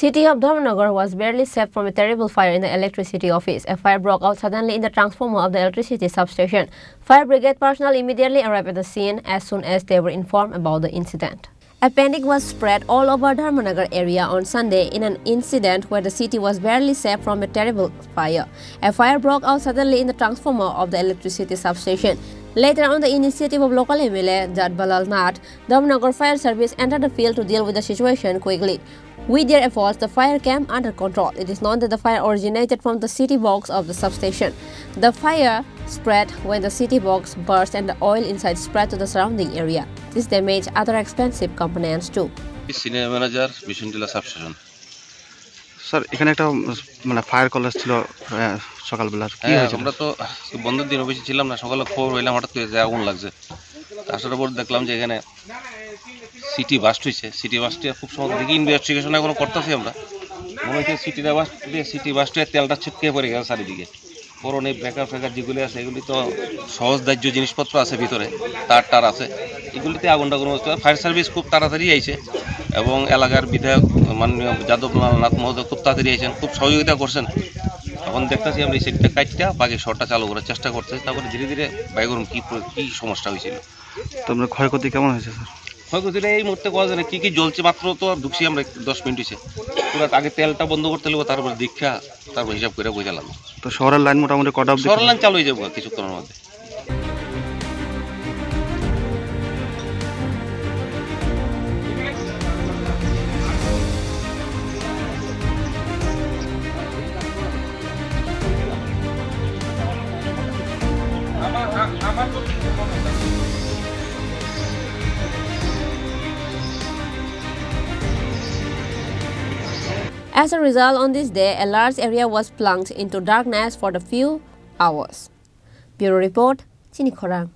City of Dharmanagar was barely saved from a terrible fire in the electricity office. A fire broke out suddenly in the transformer of the electricity substation. Fire brigade personnel immediately arrived at the scene as soon as they were informed about the incident. A panic was spread all over Dharmanagar area on Sunday in an incident where the city was barely saved from a terrible fire. A fire broke out suddenly in the transformer of the electricity substation. Later, on the initiative of local MLA Jadbalal Nath, Dharmanagar Fire Service entered the field to deal with the situation quickly. With their efforts, the fire came under control. It is known that the fire originated from the city box of the substation. The fire spread when the city box burst and the oil inside spread to the surrounding area. This damaged other expensive components too. Senior manager, Mission Dilla substation. Sir এখানে একটা মানে fire college ছিল সকালবেলা কি হয়েছিল? আমরা তো বন্ধের দিন অফিসে ছিলাম না, সকালে খবর হইলাম হঠাৎ করে যে আগুন লাগছে। আসার পর দেখলাম যে এখানে সিটি বাস্ট হয়েছে। সিটি বাস্টে খুব সহজ দেখি ইনভেস্টিগেশন এখনো করতেছি আমরা। মনে হচ্ছে সিটি বাস্টে তেলটা ছিটকে পড়ে গেছে চারিদিকে। পরনে ব্রেকার ফ্রেকার যেগুলি আছে এগুলি তো সহজ দাহ্য জিনিসপত্র আছে ভিতরে, তার আছে, এগুলিতে আগুনটা কোনো ফায়ার সার্ভিস খুব তাড়াতাড়ি আইছে এবং এলাকার বিধায়ক মাননীয় যাদবনাথ মহোদয় খুব তাড়াতাড়ি আইছেন, খুব সহযোগিতা করছেন। এখন দেখতেছি আমরা এই সেটটা কাটটা বাকি শটটা চালু করার চেষ্টা করতেছি, তারপরে ধীরে ধীরে বাই করুন কী সমস্যা হয়েছিল। তো আপনার ক্ষয়ক্ষতি কেমন হয়েছে স্যার? ক্ষয়ক্ষতিটা এই মুহূর্তে করা যায় না, কী জ্বলছে মাত্র তো ঢুকছি আমরা 10 মিনিট হয়েছে। পুরো আগে তেলটা বন্ধ করতে লাগবে, তারপরে দীক্ষা, তারপর হিসাব করে বোঝালাম। তো শহরের লাইন মোটামুটি কটা অবধি? শহরের লাইন চালু হয়ে যাবো কিছুক্ষণের মধ্যে। As a result, on this day, a large area was plunged into darkness for a few hours. Bureau Report, Chini Khorang.